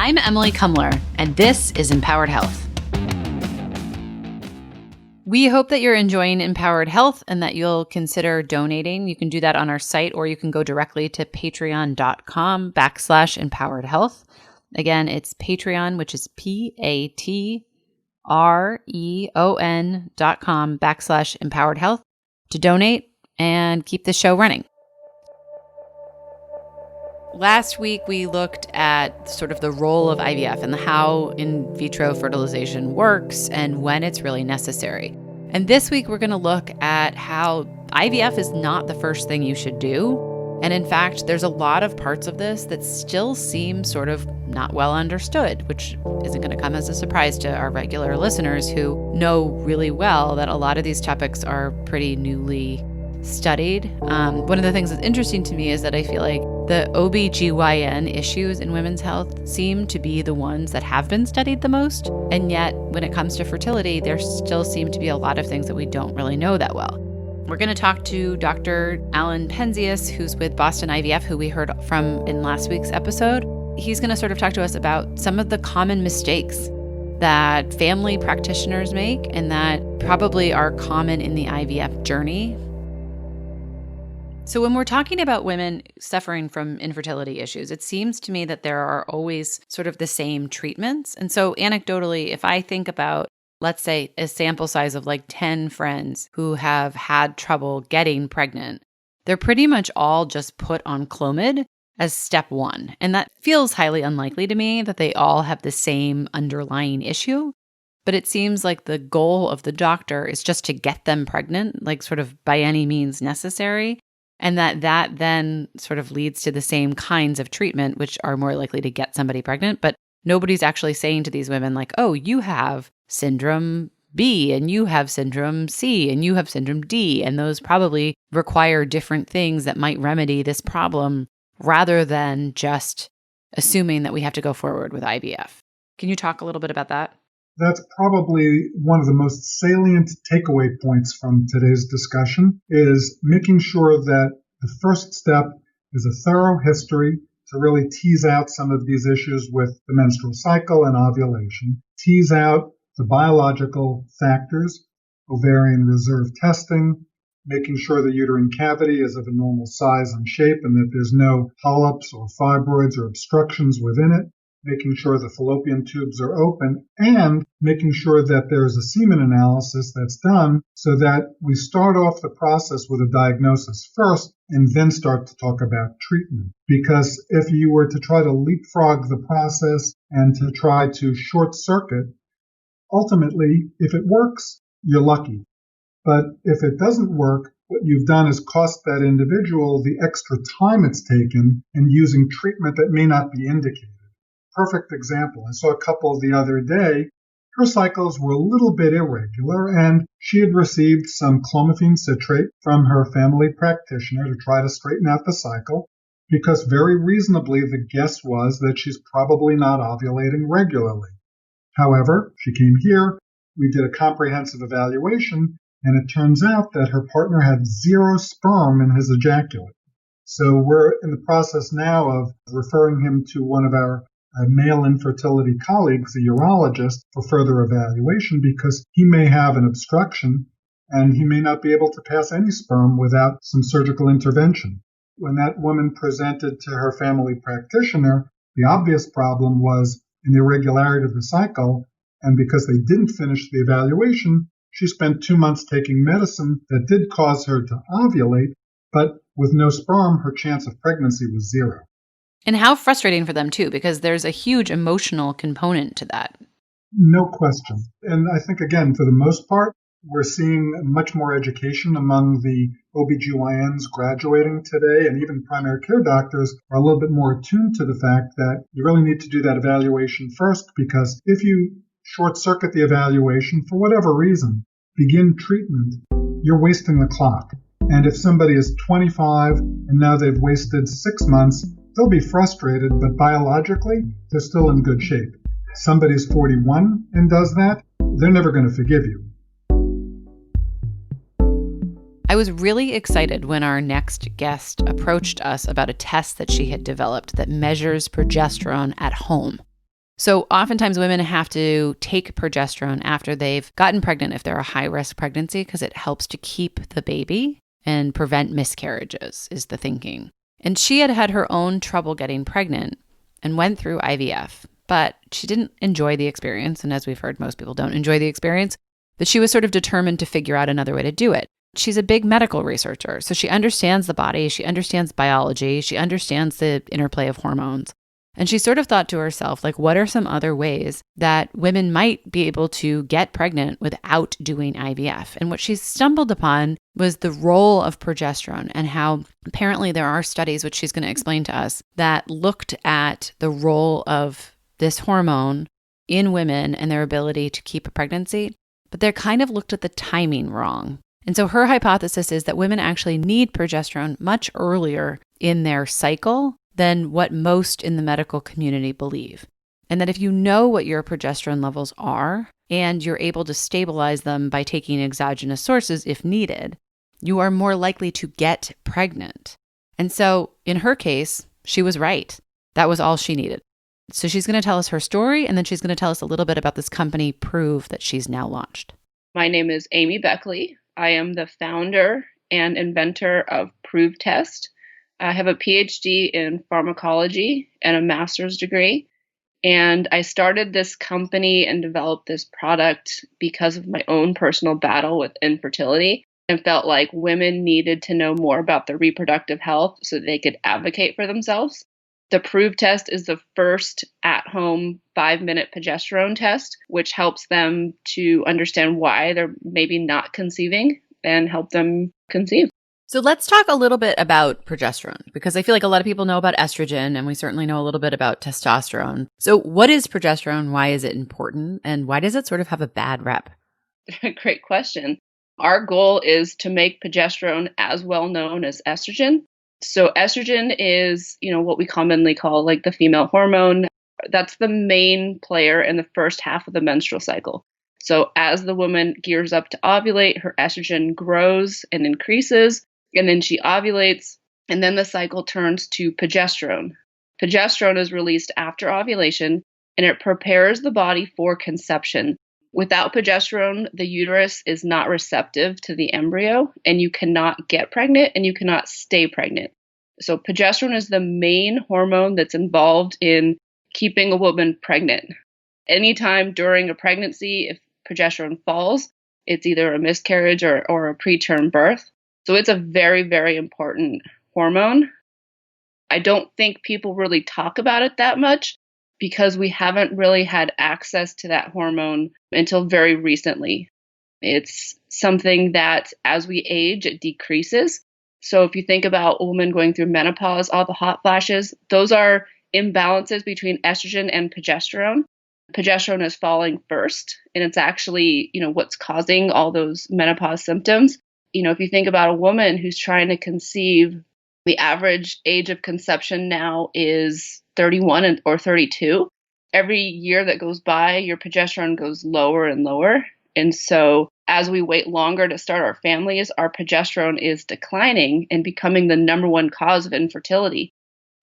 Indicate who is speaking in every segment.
Speaker 1: I'm Emily Kumler, and this is Empowered Health. We hope that you're enjoying Empowered Health and that you'll consider donating. You can do that on our site, or you can go directly to patreon.com/empoweredhealth. Again, it's Patreon, which is patreon.com/empoweredhealth to donate and keep the show running. Last week, we looked at sort of the role of IVF and how in vitro fertilization works and when it's really necessary. And this week, we're going to look at how IVF is not the first thing you should do. And in fact, there's a lot of parts of this that still seem sort of not well understood, which isn't going to come as a surprise to our regular listeners who know really well that a lot of these topics are pretty newly studied. One of the things that's interesting to me is that I feel like the OB/GYN issues in women's health seem to be the ones that have been studied the most. And yet, when it comes to fertility, there still seem to be a lot of things that we don't really know that well. We're going to talk to Dr. Alan PENZIAS, who's with Boston IVF, who we heard from in last week's episode. He's going to sort of talk to us about some of the common mistakes that family practitioners make and that probably are common in the IVF journey. So when we're talking about women suffering from infertility issues, it seems to me that there are always sort of the same treatments. And so anecdotally, if I think about, let's say, a sample size of like 10 friends who have had trouble getting pregnant, they're pretty much all just put on Clomid as step one. And that feels highly unlikely to me that they all have the same underlying issue. But it seems like the goal of the doctor is just to get them pregnant, like sort of by any means necessary. And that then sort of leads to the same kinds of treatment, which are more likely to get somebody pregnant. But nobody's actually saying to these women like, oh, you have syndrome B and you have syndrome C and you have syndrome D. And those probably require different things that might remedy this problem rather than just assuming that we have to go forward with IVF. Can you talk a little bit about that?
Speaker 2: That's probably one of the most salient takeaway points from today's discussion is making sure that the first step is a thorough history to really tease out some of these issues with the menstrual cycle and ovulation, tease out the biological factors, ovarian reserve testing, making sure the uterine cavity is of a normal size and shape and that there's no polyps or fibroids or obstructions within it, making sure the fallopian tubes are open, and making sure that there's a semen analysis that's done so that we start off the process with a diagnosis first and then start to talk about treatment. Because if you were to try to leapfrog the process and to try to short circuit, ultimately, if it works, you're lucky. But if it doesn't work, what you've done is cost that individual the extra time it's taken in using treatment that may not be indicated. Perfect example. I saw a couple the other day. Her cycles were a little bit irregular, and she had received some clomiphene citrate from her family practitioner to try to straighten out the cycle, because very reasonably the guess was that she's probably not ovulating regularly. However, she came here, we did a comprehensive evaluation, and it turns out that her partner had 0 sperm in his ejaculate. So we're in the process now of referring him to one of our male infertility colleagues, a urologist, for further evaluation because he may have an obstruction and he may not be able to pass any sperm without some surgical intervention. When that woman presented to her family practitioner, the obvious problem was an irregularity of the cycle, and because they didn't finish the evaluation, she spent 2 months taking medicine that did cause her to ovulate, but with no sperm, her chance of pregnancy was 0.
Speaker 1: And how frustrating for them, too, because there's a huge emotional component to that.
Speaker 2: No question. And I think, again, for the most part, we're seeing much more education among the OB/GYNs graduating today, and even primary care doctors are a little bit more attuned to the fact that you really need to do that evaluation first, because if you short-circuit the evaluation for whatever reason, begin treatment, you're wasting the clock. And if somebody is 25 and now they've wasted 6 months, they'll be frustrated, but biologically, they're still in good shape. Somebody's 41 and does that, they're never going to forgive you.
Speaker 1: I was really excited when our next guest approached us about a test that she had developed that measures progesterone at home. So oftentimes women have to take progesterone after they've gotten pregnant if they're a high-risk pregnancy because it helps to keep the baby and prevent miscarriages is the thinking. And she had had her own trouble getting pregnant and went through IVF, but she didn't enjoy the experience. And as we've heard, most people don't enjoy the experience, but she was sort of determined to figure out another way to do it. She's a big medical researcher, so she understands the body, she understands biology, she understands the interplay of hormones. And she sort of thought to herself, like, what are some other ways that women might be able to get pregnant without doing IVF? And what she stumbled upon was the role of progesterone and how apparently there are studies, which she's going to explain to us, that looked at the role of this hormone in women and their ability to keep a pregnancy, but they kind of looked at the timing wrong. And so her hypothesis is that women actually need progesterone much earlier in their cycle than what most in the medical community believe. And that if you know what your progesterone levels are and you're able to stabilize them by taking exogenous sources if needed, you are more likely to get pregnant. And so in her case, she was right. That was all she needed. So she's going to tell us her story, and then she's going to tell us a little bit about this company, Proov, that she's now launched.
Speaker 3: My name is Amy Beckley. I am the founder and inventor of Proov Test. I have a PhD in pharmacology and a master's degree. And I started this company and developed this product because of my own personal battle with infertility and felt like women needed to know more about their reproductive health so they could advocate for themselves. The Proov test is the first at-home 5-minute progesterone test, which helps them to understand why they're maybe not conceiving and help them conceive.
Speaker 1: So let's talk a little bit about progesterone, because I feel like a lot of people know about estrogen, and we certainly know a little bit about testosterone. So what is progesterone? Why is it important? And why does it sort of have a bad rep?
Speaker 3: Great question. Our goal is to make progesterone as well known as estrogen. So estrogen is, what we commonly call like the female hormone. That's the main player in the first half of the menstrual cycle. So as the woman gears up to ovulate, her estrogen grows and increases, and then she ovulates, and then the cycle turns to progesterone. Progesterone is released after ovulation, and it prepares the body for conception. Without progesterone, the uterus is not receptive to the embryo, and you cannot get pregnant and you cannot stay pregnant. So progesterone is the main hormone that's involved in keeping a woman pregnant. Anytime during a pregnancy, if progesterone falls, it's either a miscarriage or a preterm birth. So it's a very, very important hormone. I don't think people really talk about it that much because we haven't really had access to that hormone until very recently. It's something that as we age, it decreases. So if you think about a woman going through menopause, all the hot flashes, those are imbalances between estrogen and progesterone. Progesterone is falling first, and it's actually, what's causing all those menopause symptoms. If you think about a woman who's trying to conceive, the average age of conception now is 31 or 32. Every year that goes by, your progesterone goes lower and lower. And so as we wait longer to start our families, our progesterone is declining and becoming the number one cause of infertility.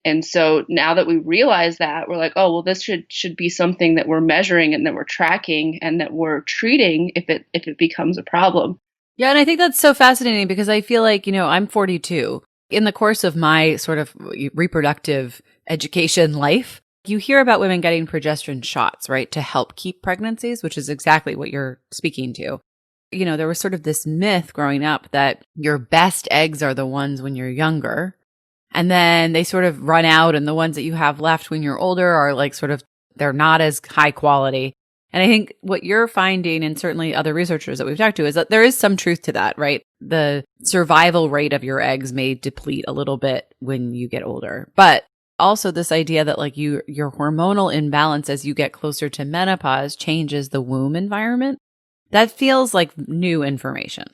Speaker 3: And so now that we realize that, we're like, oh, well, this should be something that we're measuring and that we're tracking and that we're treating if it becomes a problem.
Speaker 1: Yeah, and I think that's so fascinating because I feel like, I'm 42. In the course of my sort of reproductive education life, you hear about women getting progesterone shots, right, to help keep pregnancies, which is exactly what you're speaking to. There was sort of this myth growing up that your best eggs are the ones when you're younger. And then they sort of run out, and the ones that you have left when you're older are like sort of, they're not as high quality. And I think what you're finding, and certainly other researchers that we've talked to, is that there is some truth to that, right? The survival rate of your eggs may deplete a little bit when you get older. But also this idea that like your hormonal imbalance as you get closer to menopause changes the womb environment. That feels like new information.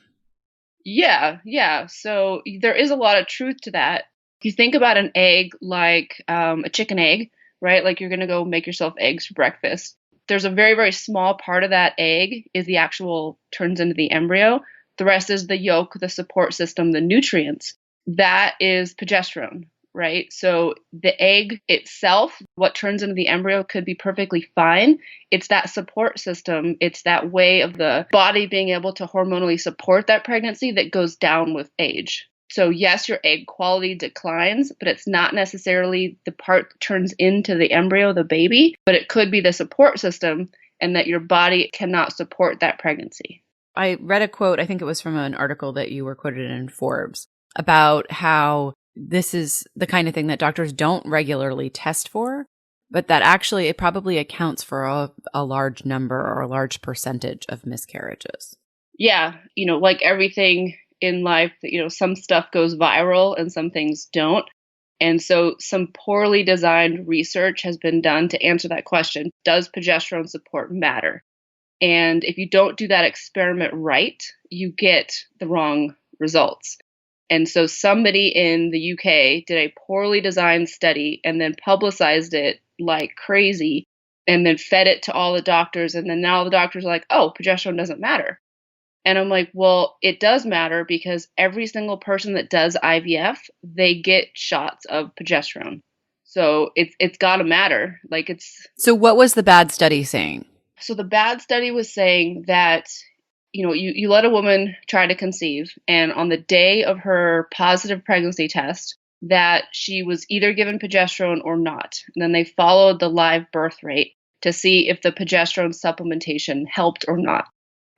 Speaker 3: Yeah. So there is a lot of truth to that. If you think about an egg like a chicken egg, right? Like you're going to go make yourself eggs for breakfast. There's a very, very small part of that egg is the actual turns into the embryo. The rest is the yolk, the support system, the nutrients. That is progesterone. right? So the egg itself, what turns into the embryo, could be perfectly fine. It's that support system, it's that way of the body being able to hormonally support that pregnancy that goes down with age. So yes, your egg quality declines, but it's not necessarily the part that turns into the embryo, the baby, but it could be the support system and that your body cannot support that pregnancy.
Speaker 1: I read a quote, I think it was from an article that you were quoted in Forbes, about how this is the kind of thing that doctors don't regularly test for, but that actually it probably accounts for a large number or a large percentage of miscarriages.
Speaker 3: Yeah, like everything in life, some stuff goes viral and some things don't. And so some poorly designed research has been done to answer that question. Does progesterone support matter? And if you don't do that experiment right, you get the wrong results. And so somebody in the UK did a poorly designed study and then publicized it like crazy and then fed it to all the doctors. And then now the doctors are like, oh, progesterone doesn't matter. And I'm like, well, it does matter because every single person that does IVF, they get shots of progesterone. So it's got to matter.
Speaker 1: So what was the bad study saying?
Speaker 3: So the bad study was saying that, you let a woman try to conceive, and on the day of her positive pregnancy test, that she was either given progesterone or not. And then they followed the live birth rate to see if the progesterone supplementation helped or not.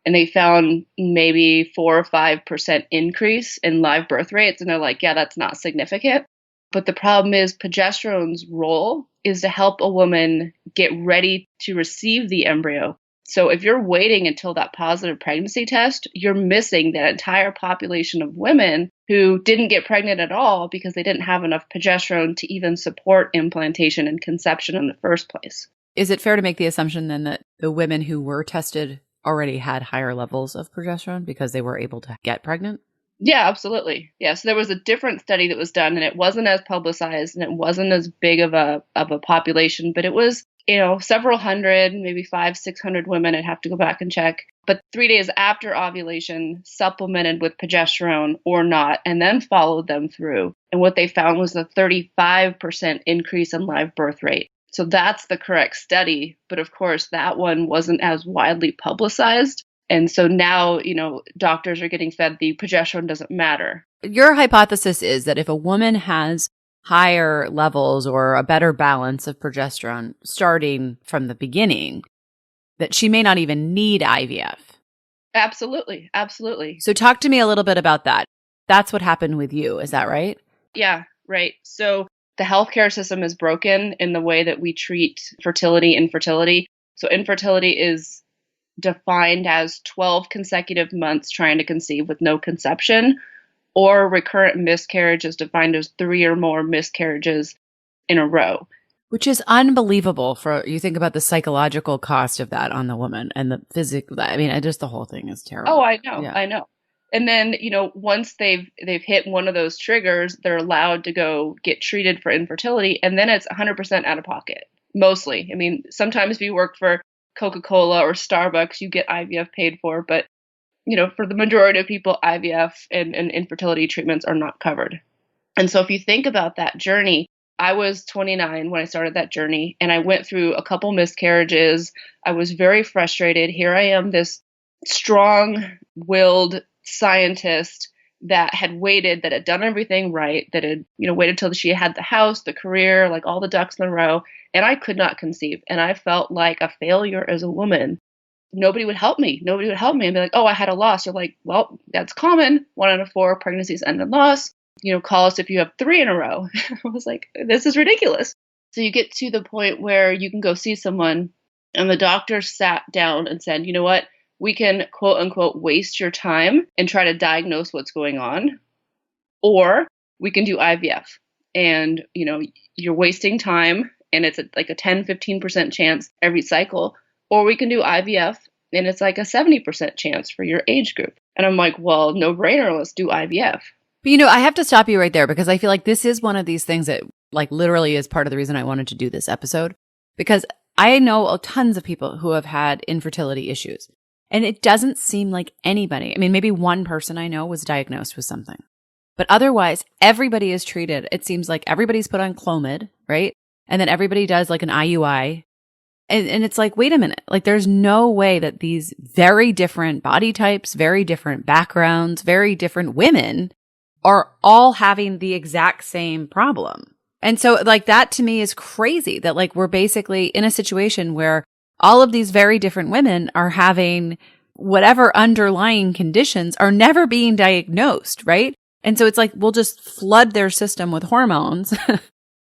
Speaker 3: And they found maybe 4 or 5% increase in live birth rates. And they're like, yeah, that's not significant. But the problem is progesterone's role is to help a woman get ready to receive the embryo. So if you're waiting until that positive pregnancy test, you're missing that entire population of women who didn't get pregnant at all because they didn't have enough progesterone to even support implantation and conception in the first place.
Speaker 1: Is it fair to make the assumption then that the women who were tested already had higher levels of progesterone because they were able to get pregnant?
Speaker 3: Yeah, absolutely. Yeah. So there was a different study that was done and it wasn't as publicized and it wasn't as big of a population, but it was, several hundred, maybe 500-600 women. I'd have to go back and check. But 3 days after ovulation, supplemented with progesterone or not, and then followed them through. And what they found was a 35% increase in live birth rate. So that's the correct study. But of course, that one wasn't as widely publicized. And so now, doctors are getting fed the progesterone doesn't matter.
Speaker 1: Your hypothesis is that if a woman has higher levels or a better balance of progesterone starting from the beginning, that she may not even need IVF.
Speaker 3: Absolutely. Absolutely.
Speaker 1: So talk to me a little bit about that. That's what happened with you. Is that right?
Speaker 3: Yeah, right. So the healthcare system is broken in the way that we treat fertility, infertility. So infertility is defined as 12 consecutive months trying to conceive with no conception, or recurrent miscarriage is defined as 3 or more miscarriages in a row.
Speaker 1: Which is unbelievable you think about the psychological cost of that on the woman and the physical, just the whole thing is terrible.
Speaker 3: Oh, I know.
Speaker 1: Yeah.
Speaker 3: I know. And then, once they've hit one of those triggers, they're allowed to go get treated for infertility. And then it's 100% out of pocket, mostly. Sometimes if you work for Coca-Cola or Starbucks, you get IVF paid for. But, for the majority of people, IVF and infertility treatments are not covered. And so if you think about that journey, I was 29 when I started that journey, and I went through a couple miscarriages. I was very frustrated. Here I am, this strong-willed scientist that had waited, that had done everything right, that had, waited till she had the house, the career, like all the ducks in a row, and I could not conceive. And I felt like a failure as a woman. Nobody would help me. Nobody would help me and be like, oh, I had a loss. You're like, well, that's common. 1 out of 4 pregnancies end in loss. Call us if you have 3 in a row. I was like, this is ridiculous. So you get to the point where you can go see someone and the doctor sat down and said, you know what? We can quote unquote waste your time and try to diagnose what's going on, or we can do IVF. And, you're wasting time and it's like a 10-15% chance every cycle, or we can do IVF and it's like a 70% chance for your age group. And I'm like, well, no brainer. Let's do IVF.
Speaker 1: But, I have to stop you right there because I feel like this is one of these things that like literally is part of the reason I wanted to do this episode, because I know tons of people who have had infertility issues. And it doesn't seem like anybody, maybe one person I know was diagnosed with something. But otherwise, everybody is treated. It seems like everybody's put on Clomid, right? And then everybody does like an IUI. And it's like, wait a minute, like there's no way that these very different body types, very different backgrounds, very different women are all having the exact same problem. And so like that to me is crazy that like we're basically in a situation where all of these very different women are having whatever underlying conditions are never being diagnosed, right? And so it's like we'll just flood their system with hormones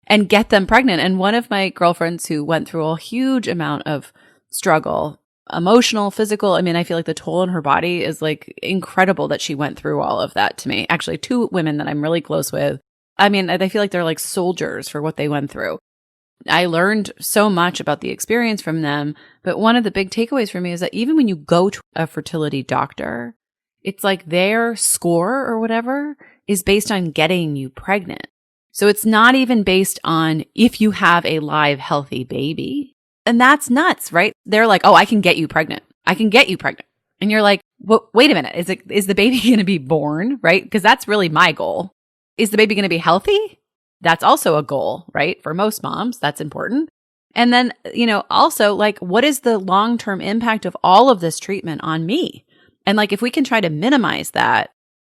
Speaker 1: and get them pregnant. And one of my girlfriends who went through a huge amount of struggle, emotional, physical, I mean, I feel like the toll on her body is like incredible that she went through all of that to me. Actually, two women that I'm really close with. I mean, I feel like they're like soldiers for what they went through. I learned so much about the experience from them. But one of the big takeaways for me is that even when you go to a fertility doctor, it's like their score or whatever is based on getting you pregnant. So it's not even based on if you have a live, healthy baby. And that's nuts, right? They're like, oh, I can get you pregnant. I can get you pregnant. And you're like, well, wait a minute. Is the baby going to be born, right? Because that's really my goal. Is the baby going to be healthy? That's also a goal, right? For most moms, that's important. And then, also like, what is the long-term impact of all of this treatment on me? And like, if we can try to minimize that,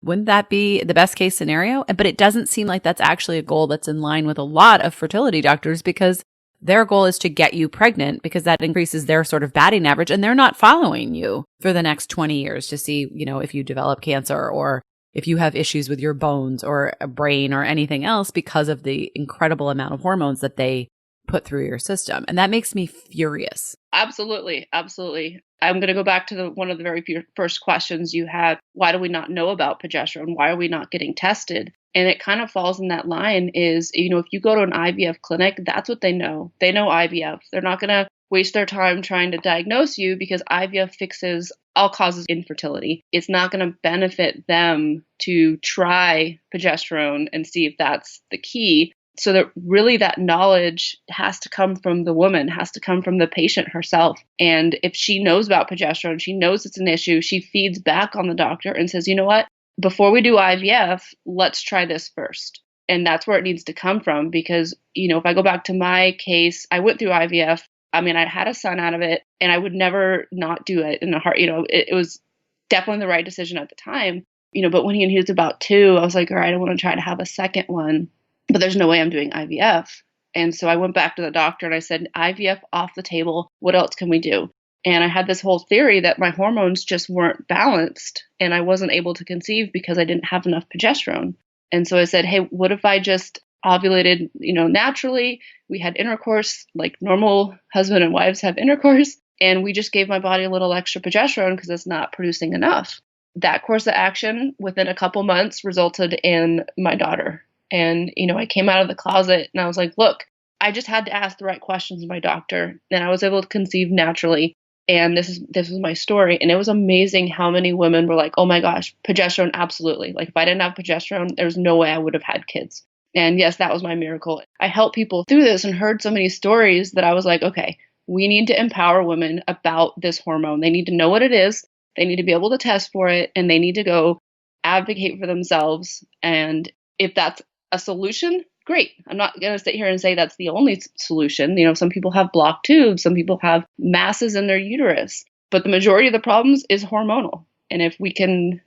Speaker 1: wouldn't that be the best case scenario? But it doesn't seem like that's actually a goal that's in line with a lot of fertility doctors because their goal is to get you pregnant because that increases their sort of batting average and they're not following you for the next 20 years to see, if you develop cancer or if you have issues with your bones or a brain or anything else because of the incredible amount of hormones that they put through your system. And that makes me furious.
Speaker 3: Absolutely. Absolutely. I'm going to go back to one of the very first questions you had. Why do we not know about progesterone? Why are we not getting tested? And it kind of falls in that line is, if you go to an IVF clinic, that's what they know. They know IVF. They're not going to waste their time trying to diagnose you because IVF fixes all causes infertility. It's not going to benefit them to try progesterone and see if that's the key. So that really that knowledge has to come from the woman, has to come from the patient herself. And if she knows about progesterone, she knows it's an issue, she feeds back on the doctor and says, you know what, before we do IVF, let's try this first. And that's where it needs to come from because, if I go back to my case, I went through IVF. I mean, I had a son out of it and I would never not do it in a heart. It was definitely the right decision at the time, but when he was about 2, I was like, all right, I want to try to have a second one. But there's no way I'm doing IVF. And so I went back to the doctor and I said, IVF off the table. What else can we do? And I had this whole theory that my hormones just weren't balanced and I wasn't able to conceive because I didn't have enough progesterone. And so I said, hey, what if I just ovulated, naturally? We had intercourse like normal husband and wives have intercourse. And we just gave my body a little extra progesterone because it's not producing enough. That course of action within a couple months resulted in my daughter. And, I came out of the closet and I was like, look, I just had to ask the right questions of my doctor and I was able to conceive naturally. And this is my story. And it was amazing how many women were like, oh my gosh, progesterone, absolutely. Like if I didn't have progesterone, there's no way I would have had kids. And yes, that was my miracle. I helped people through this and heard so many stories that I was like, okay, we need to empower women about this hormone. They need to know what it is. They need to be able to test for it and they need to go advocate for themselves. And if that's a solution, great. I'm not going to sit here and say that's the only solution. Some people have blocked tubes, some people have masses in their uterus, but the majority of the problems is hormonal. And if we can,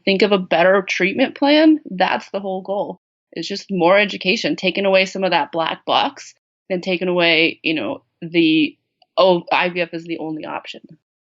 Speaker 3: think of a better treatment plan, that's the whole goal. It's just more education, taking away some of that black box and taking away, IVF is the only option.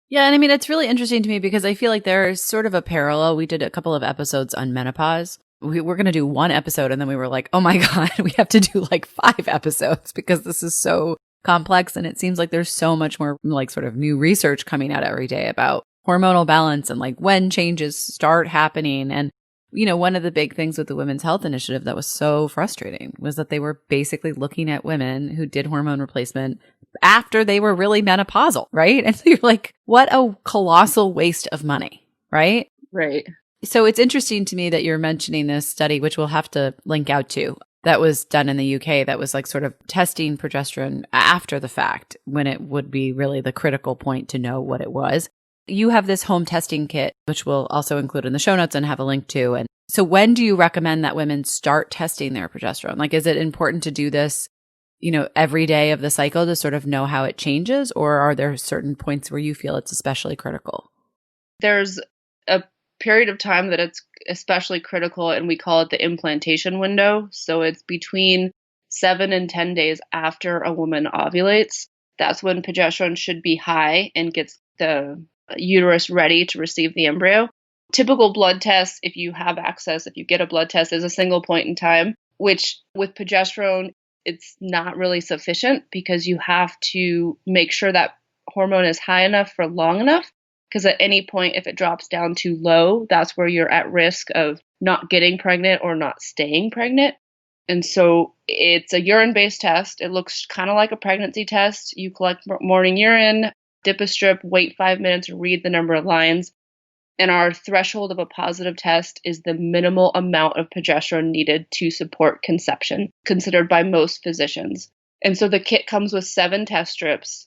Speaker 1: Yeah. And I mean, it's really interesting to me because I feel like there's sort of a parallel. We did a couple of episodes on menopause. We were going to do one episode and then we were like, oh my God, we have to do like 5 episodes because this is so complex. And it seems like there's so much more like sort of new research coming out every day about hormonal balance and like when changes start happening. And, one of the big things with the Women's Health Initiative that was so frustrating was that they were basically looking at women who did hormone replacement after they were really menopausal, right? And so you're like, what a colossal waste of money, right?
Speaker 3: Right.
Speaker 1: So it's interesting to me that you're mentioning this study, which we'll have to link out to, that was done in the UK that was like sort of testing progesterone after the fact when it would be really the critical point to know what it was. You have this home testing kit, which we'll also include in the show notes and have a link to. And so when do you recommend that women start testing their progesterone? Like, is it important to do this, every day of the cycle to sort of know how it changes? Or are there certain points where you feel it's especially critical?
Speaker 3: There's a period of time that it's especially critical, and we call it the implantation window. So it's between 7 and 10 days after a woman ovulates. That's when progesterone should be high and gets the uterus ready to receive the embryo. Typical blood tests, if you have access, if you get a blood test, is a single point in time, which with progesterone, it's not really sufficient because you have to make sure that hormone is high enough for long enough. Because at any point, if it drops down too low, that's where you're at risk of not getting pregnant or not staying pregnant. And so it's a urine-based test. It looks kind of like a pregnancy test. You collect morning urine, dip a strip, wait 5 minutes, read the number of lines. And our threshold of a positive test is the minimal amount of progesterone needed to support conception, considered by most physicians. And so the kit comes with 7 test strips.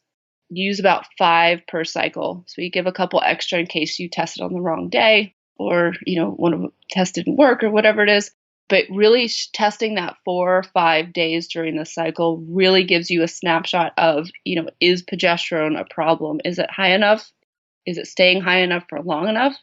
Speaker 3: Use about 5 per cycle. So you give a couple extra in case you tested on the wrong day or, one of the tests didn't work or whatever it is. But really testing that 4 or 5 days during the cycle really gives you a snapshot of, is progesterone a problem? Is it high enough? Is it staying high enough for long enough?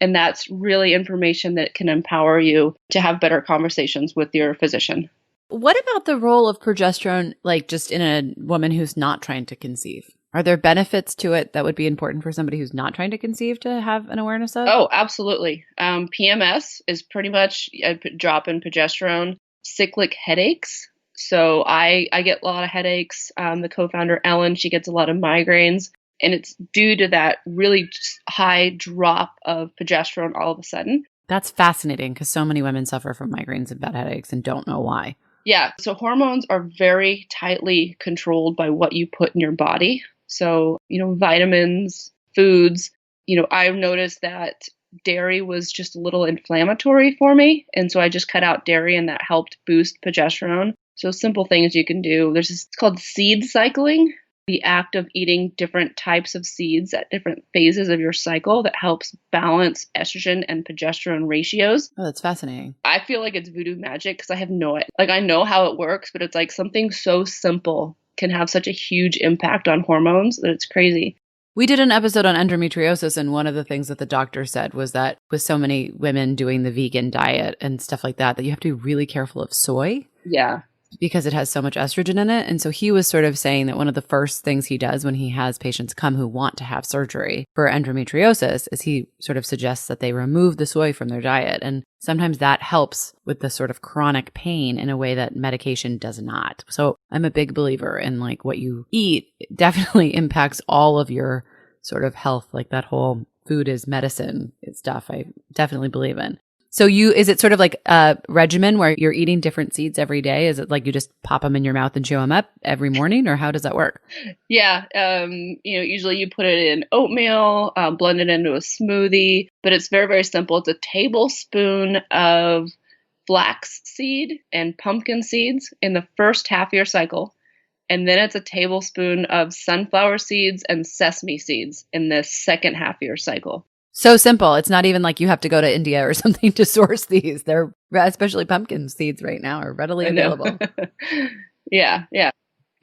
Speaker 3: And that's really information that can empower you to have better conversations with your physician.
Speaker 1: What about the role of progesterone, like just in a woman who's not trying to conceive? Are there benefits to it that would be important for somebody who's not trying to conceive to have an awareness of?
Speaker 3: Oh, absolutely. PMS is pretty much a drop in progesterone. Cyclic headaches. So I get a lot of headaches. The co-founder, Ellen, she gets a lot of migraines. And it's due to that really high drop of progesterone all of a sudden.
Speaker 1: That's fascinating because so many women suffer from migraines and bad headaches and don't know why.
Speaker 3: Yeah. So hormones are very tightly controlled by what you put in your body. So, vitamins, foods, I've noticed that dairy was just a little inflammatory for me. And so I just cut out dairy and that helped boost progesterone. So simple things you can do. There's this, it's called seed cycling, the act of eating different types of seeds at different phases of your cycle that helps balance estrogen and progesterone ratios.
Speaker 1: Oh, that's fascinating.
Speaker 3: I feel like it's voodoo magic because I have no idea. Like I know how it works, but it's like something so simple can have such a huge impact on hormones that it's crazy.
Speaker 1: We did an episode on endometriosis, and one of the things that the doctor said was that with so many women doing the vegan diet and stuff like that, that you have to be really careful of soy.
Speaker 3: Yeah.
Speaker 1: Because it has so much estrogen in it. And so he was sort of saying that one of the first things he does when he has patients come who want to have surgery for endometriosis is he sort of suggests that they remove the soy from their diet. And sometimes that helps with the sort of chronic pain in a way that medication does not. So I'm a big believer in like what you eat definitely impacts all of your sort of health, like that whole food is medicine stuff I definitely believe in. So is it sort of like a regimen where you're eating different seeds every day? Is it like you just pop them in your mouth and chew them up every morning, or how does that work?
Speaker 3: Yeah. Usually you put it in oatmeal, blend it into a smoothie, but it's very, very simple. It's a tablespoon of flax seed and pumpkin seeds in the first half of your cycle. And then it's a tablespoon of sunflower seeds and sesame seeds in the second half of your cycle.
Speaker 1: So simple. It's not even like you have to go to India or something to source these. They're, especially pumpkin seeds right now, are readily available.
Speaker 3: Yeah.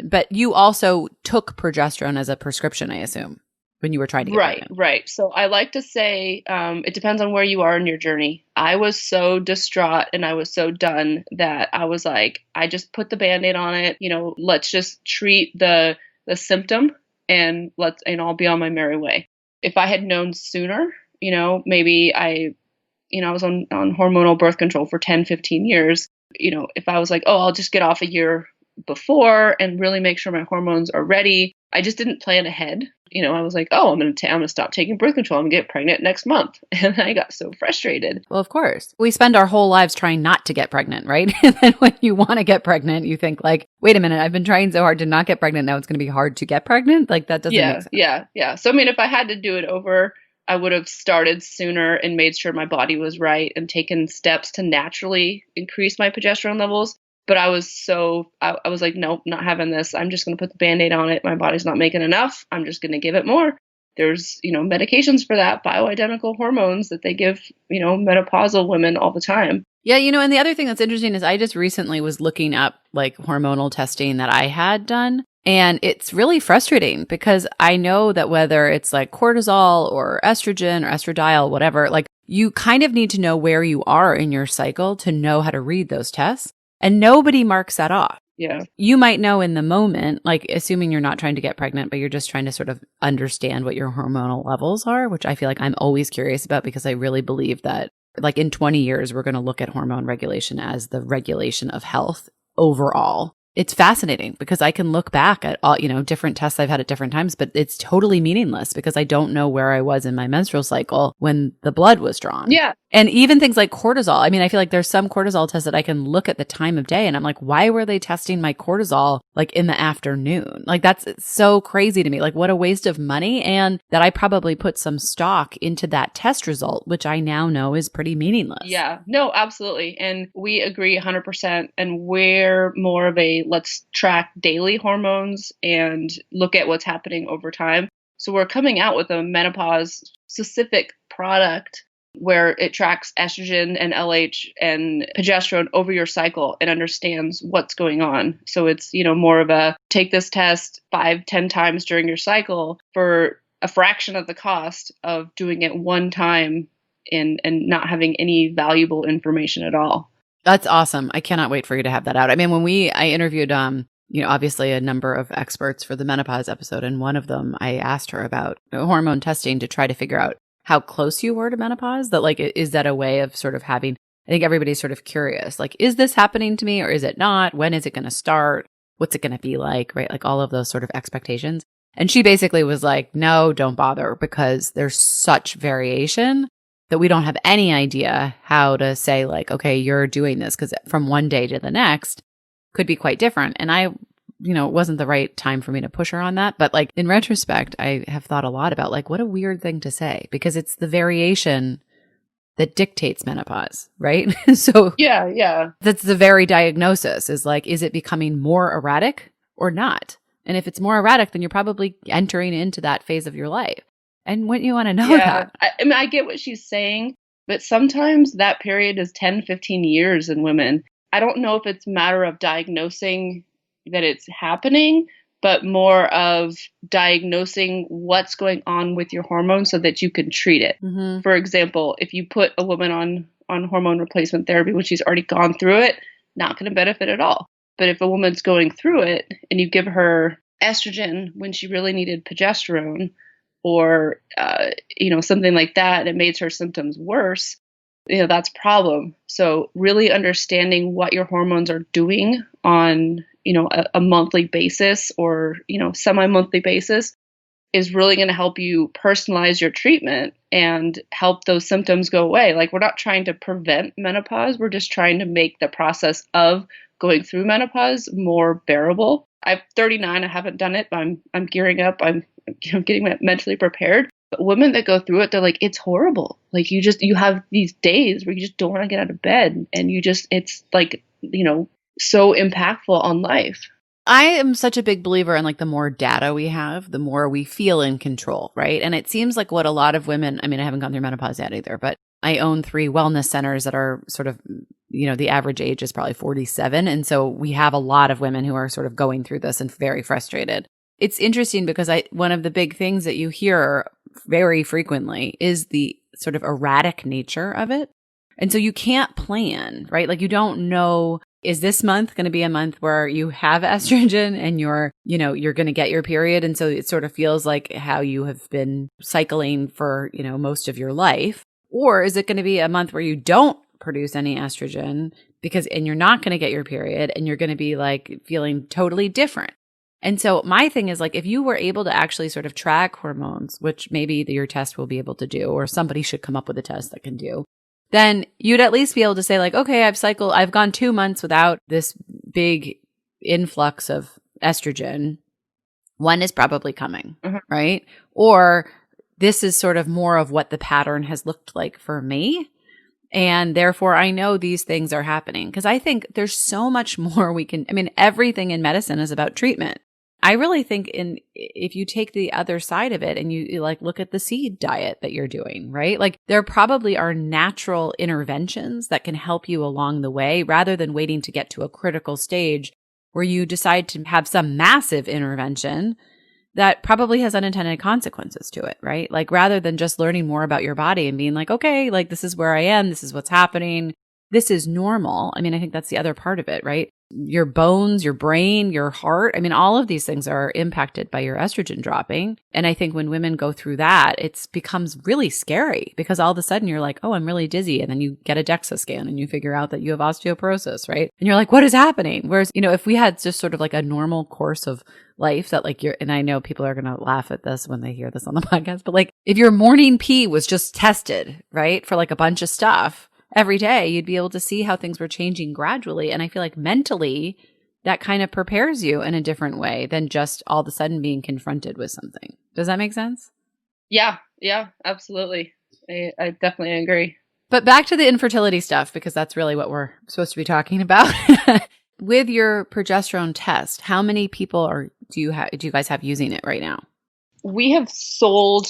Speaker 1: But you also took progesterone as a prescription, I assume, when you were trying to get pregnant.
Speaker 3: Right. So I like to say it depends on where you are in your journey. I was so distraught and I was so done that I was like, I just put the Band-Aid on it. Let's just treat the symptom and I'll be on my merry way. If I had known sooner, maybe I was on hormonal birth control for 10, 15 years. If I was like, oh, I'll just get off a year before and really make sure my hormones are ready. I just didn't plan ahead. I was like, oh, I'm going to stop taking birth control. I'm going to get pregnant next month. And I got so frustrated.
Speaker 1: Well, of course. We spend our whole lives trying not to get pregnant, right? And then when you want to get pregnant, you think like, wait a minute, I've been trying so hard to not get pregnant. Now it's going to be hard to get pregnant. Like that doesn't make sense.
Speaker 3: Yeah. So, if I had to do it over, I would have started sooner and made sure my body was right and taken steps to naturally increase my progesterone levels. But I was like, nope, not having this. I'm just going to put the Band-Aid on it. My body's not making enough. I'm just going to give it more. There's, medications for that, bioidentical hormones that they give, menopausal women all the time.
Speaker 1: Yeah, and the other thing that's interesting is I just recently was looking up like hormonal testing that I had done. And it's really frustrating because I know that whether it's like cortisol or estrogen or estradiol, whatever, like you kind of need to know where you are in your cycle to know how to read those tests. And nobody marks that off.
Speaker 3: Yeah.
Speaker 1: You might know in the moment, like assuming you're not trying to get pregnant, but you're just trying to sort of understand what your hormonal levels are, which I feel like I'm always curious about because I really believe that like in 20 years, we're going to look at hormone regulation as the regulation of health overall. It's fascinating because I can look back at all, different tests I've had at different times, but it's totally meaningless because I don't know where I was in my menstrual cycle when the blood was drawn.
Speaker 3: Yeah.
Speaker 1: And even things like cortisol. I mean, I feel like there's some cortisol tests that I can look at the time of day and I'm like, why were they testing my cortisol like in the afternoon? Like that's so crazy to me. Like what a waste of money. And that I probably put some stock into that test result, which I now know is pretty meaningless.
Speaker 3: Yeah, no, absolutely. And we agree 100%. And we're more of a let's track daily hormones and look at what's happening over time. So we're coming out with a menopause specific product where it tracks estrogen and LH and progesterone over your cycle and understands what's going on. So it's, more of a take this test 5-10 times during your cycle for a fraction of the cost of doing it one time and not having any valuable information at all.
Speaker 1: That's awesome. I cannot wait for you to have that out. I mean, I interviewed, obviously a number of experts for the menopause episode, and one of them, I asked her about hormone testing to try to figure out how close you were to menopause. That like, is that a way of sort of having, I think everybody's sort of curious, like, is this happening to me or is it not? When is it going to start? What's it going to be like? Right? Like all of those sort of expectations. And she basically was like, no, don't bother because there's such variation that we don't have any idea how to say like, okay, you're doing this because from one day to the next could be quite different. And it wasn't the right time for me to push her on that. But like in retrospect, I have thought a lot about like, what a weird thing to say because it's the variation that dictates menopause, right? So
Speaker 3: yeah.
Speaker 1: That's the very diagnosis is like, is it becoming more erratic or not? And if it's more erratic, then you're probably entering into that phase of your life. And wouldn't you want to know that?
Speaker 3: I mean, I get what she's saying, but sometimes that period is 10, 15 years in women. I don't know if it's a matter of diagnosing that it's happening, but more of diagnosing what's going on with your hormones so that you can treat it.
Speaker 1: Mm-hmm.
Speaker 3: For example, if you put a woman on hormone replacement therapy when she's already gone through it, not going to benefit at all. But if a woman's going through it and you give her estrogen when she really needed progesterone or, something like that, and it made her symptoms worse, that's a problem. So really understanding what your hormones are doing on, a monthly basis or, semi-monthly basis is really going to help you personalize your treatment and help those symptoms go away. Like we're not trying to prevent menopause. We're just trying to make the process of going through menopause more bearable. I'm 39. I haven't done it, but I'm gearing up. I'm getting mentally prepared. But women that go through it, they're like, it's horrible. Like you have these days where you just don't want to get out of bed and it's like, so impactful on life.
Speaker 1: I am such a big believer in like the more data we have, the more we feel in control, right? And it seems like what a lot of women, I mean, I haven't gone through menopause yet either, but I own 3 wellness centers that are sort of, the average age is probably 47. And so we have a lot of women who are sort of going through this and very frustrated. It's interesting because one of the big things that you hear very frequently is the sort of erratic nature of it. And so you can't plan, right? Like you don't know, is this month going to be a month where you have estrogen and you're going to get your period? And so it sort of feels like how you have been cycling for, most of your life. Or is it going to be a month where you don't produce any estrogen and you're not going to get your period and you're going to be like feeling totally different? And so my thing is like, if you were able to actually sort of track hormones, which maybe your test will be able to do, or somebody should come up with a test that can do, then you'd at least be able to say like, okay, I've gone 2 months without this big influx of estrogen. One is probably coming, right? Or this is sort of more of what the pattern has looked like for me. And therefore, I know these things are happening because I think there's so much more everything in medicine is about treatment. I really think if you take the other side of it and you like look at the seed diet that you're doing, right? Like there probably are natural interventions that can help you along the way rather than waiting to get to a critical stage where you decide to have some massive intervention that probably has unintended consequences to it, right? Like rather than just learning more about your body and being like, okay, like this is where I am, this is what's happening, this is normal. I mean, I think that's the other part of it, right? Your bones, your brain, your heart. I mean, all of these things are impacted by your estrogen dropping. And I think when women go through that, it becomes really scary because all of a sudden you're like, oh, I'm really dizzy. And then you get a DEXA scan and you figure out that you have osteoporosis, right? And you're like, what is happening? Whereas, if we had just sort of like a normal course of life that like and I know people are going to laugh at this when they hear this on the podcast, but like if your morning pee was just tested, right, for like a bunch of stuff, every day, you'd be able to see how things were changing gradually. And I feel like mentally, that kind of prepares you in a different way than just all of a sudden being confronted with something. Does that make sense?
Speaker 3: Yeah, absolutely. I definitely agree.
Speaker 1: But back to the infertility stuff, because that's really what we're supposed to be talking about. With your progesterone test, how many people do you guys have using it right now?
Speaker 3: We have sold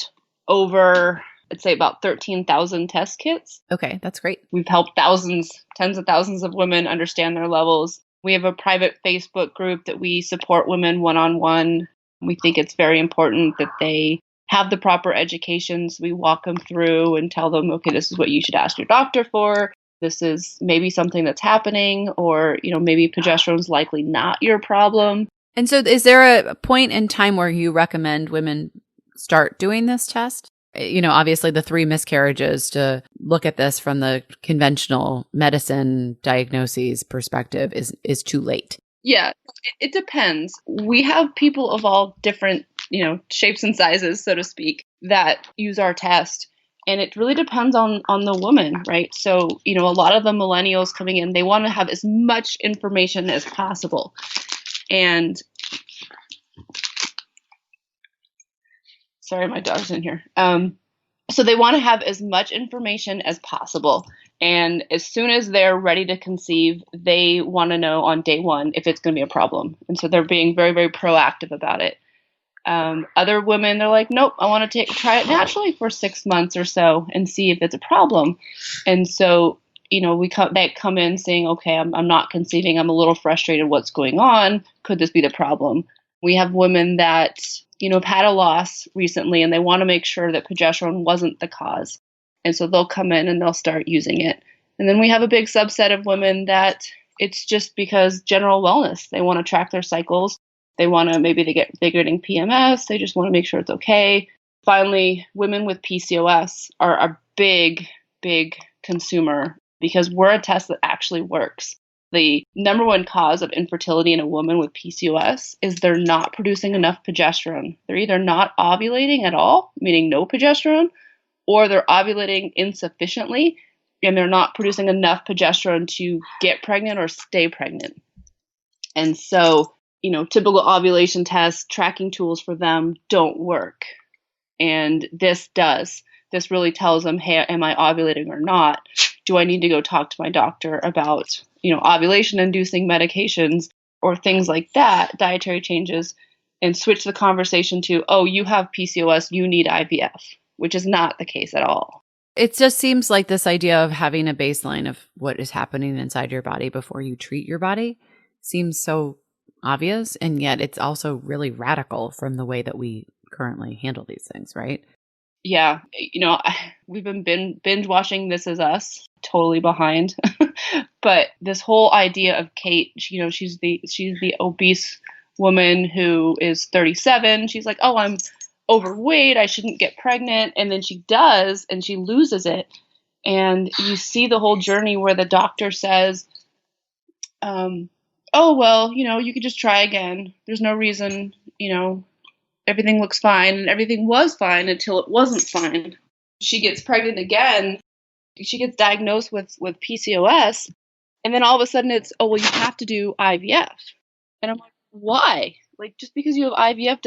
Speaker 3: over, I'd say about 13,000 test kits.
Speaker 1: Okay, that's great.
Speaker 3: We've helped tens of thousands of women understand their levels. We have a private Facebook group that we support women one-on-one. We think it's very important that they have the proper education. So we walk them through and tell them, okay, this is what you should ask your doctor for. This is maybe something that's happening, or, maybe progesterone is likely not your problem.
Speaker 1: And so is there a point in time where you recommend women start doing this test? Obviously the 3 miscarriages, to look at this from the conventional medicine diagnoses perspective is too late.
Speaker 3: Yeah, it depends. We have people of all different, shapes and sizes, so to speak, that use our test. And it really depends on the woman, right? So, a lot of the millennials coming in, they want to have as much information as possible. And sorry, my dog's in here. So they want to have as much information as possible. And as soon as they're ready to conceive, they want to know on day one if it's going to be a problem. And so they're being very, very proactive about it. Other women, they're like, nope, I want to try it naturally for 6 months or so and see if it's a problem. And so, they come in saying, okay, I'm not conceiving. I'm a little frustrated. What's going on? Could this be the problem? We have women that, have had a loss recently and they want to make sure that progesterone wasn't the cause. And so they'll come in and they'll start using it. And then we have a big subset of women that it's just because general wellness. They want to track their cycles. They want to, maybe they're getting PMS. They just want to make sure it's okay. Finally, women with PCOS are a big, big consumer because we're a test that actually works. The number one cause of infertility in a woman with PCOS is they're not producing enough progesterone. They're either not ovulating at all, meaning no progesterone, or they're ovulating insufficiently and they're not producing enough progesterone to get pregnant or stay pregnant. And so, typical ovulation tests, tracking tools for them don't work. And this does. This really tells them, hey, am I ovulating or not? Do I need to go talk to my doctor about, ovulation-inducing medications or things like that, dietary changes, and switch the conversation to, oh, you have PCOS, you need IVF, which is not the case at all.
Speaker 1: It just seems like this idea of having a baseline of what is happening inside your body before you treat your body seems so obvious, and yet it's also really radical from the way that we currently handle these things, right?
Speaker 3: Yeah, we've been binge watching This Is Us, totally behind. But this whole idea of Kate, she's the obese woman who is 37. She's like, oh, I'm overweight, I shouldn't get pregnant. And then she does, and she loses it. And you see the whole journey where the doctor says, oh, well, you could just try again. There's no reason, everything looks fine, and everything was fine until it wasn't fine. She gets pregnant again. She gets diagnosed with PCOS, and then all of a sudden it's, oh, well, you have to do IVF. And I'm like, why? Like, just because you have IVF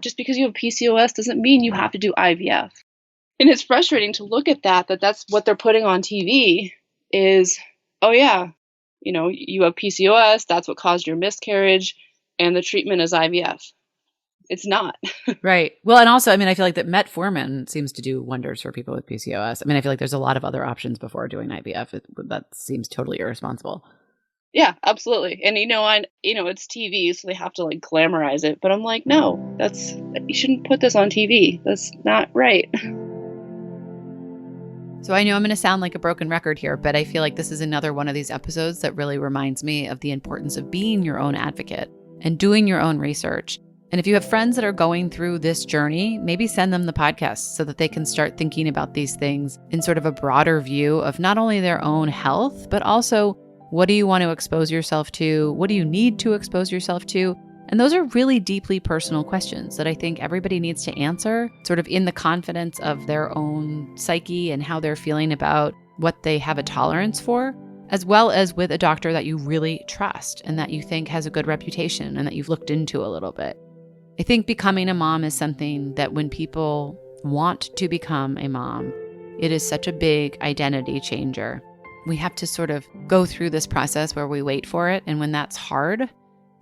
Speaker 3: just because you have PCOS doesn't mean you have to do IVF. And it's frustrating to look at that's what they're putting on TV is, oh yeah, you have PCOS, that's what caused your miscarriage, and the treatment is IVF. It's not.
Speaker 1: Right. Well, and also, I mean, I feel like that metformin seems to do wonders for people with PCOS. I mean, I feel like there's a lot of other options before doing IVF. That seems totally irresponsible.
Speaker 3: Yeah, absolutely. And it's TV, so they have to like glamorize it. But I'm like, no, you shouldn't put this on TV. That's not right.
Speaker 1: So I know I'm going to sound like a broken record here, but I feel like this is another one of these episodes that really reminds me of the importance of being your own advocate and doing your own research. And if you have friends that are going through this journey, maybe send them the podcast so that they can start thinking about these things in sort of a broader view of not only their own health, but also what do you want to expose yourself to? What do you need to expose yourself to? And those are really deeply personal questions that I think everybody needs to answer sort of in the confidence of their own psyche and how they're feeling about what they have a tolerance for, as well as with a doctor that you really trust and that you think has a good reputation and that you've looked into a little bit. I think becoming a mom is something that when people want to become a mom, it is such a big identity changer. We have to sort of go through this process where we wait for it. And when that's hard,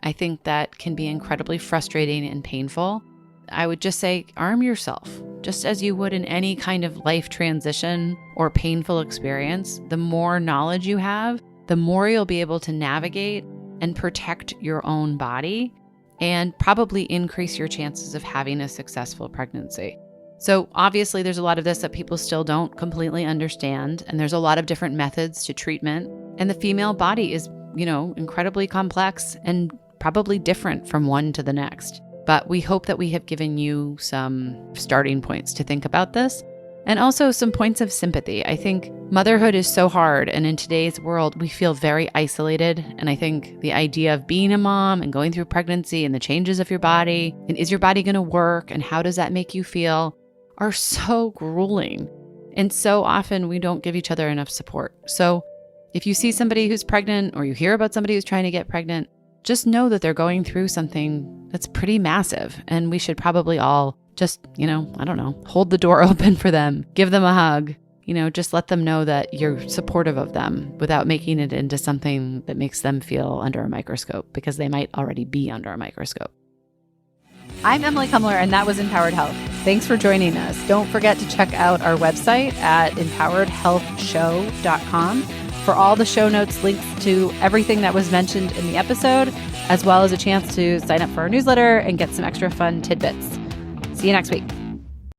Speaker 1: I think that can be incredibly frustrating and painful. I would just say arm yourself, just as you would in any kind of life transition or painful experience. The more knowledge you have, the more you'll be able to navigate and protect your own body and probably increase your chances of having a successful pregnancy. So obviously there's a lot of this that people still don't completely understand, and there's a lot of different methods to treatment. And the female body is, incredibly complex and probably different from one to the next. But we hope that we have given you some starting points to think about this and also some points of sympathy. I think motherhood is so hard, and in today's world, we feel very isolated. And I think the idea of being a mom and going through pregnancy and the changes of your body, and is your body going to work, and how does that make you feel, are so grueling. And so often we don't give each other enough support. So if you see somebody who's pregnant or you hear about somebody who's trying to get pregnant, just know that they're going through something that's pretty massive. And we should probably all just, hold the door open for them, give them a hug, just let them know that you're supportive of them without making it into something that makes them feel under a microscope, because they might already be under a microscope. I'm Emily Kumler, and that was Empowered Health. Thanks for joining us. Don't forget to check out our website at empoweredhealthshow.com for all the show notes, links to everything that was mentioned in the episode, as well as a chance to sign up for our newsletter and get some extra fun tidbits. See you next week.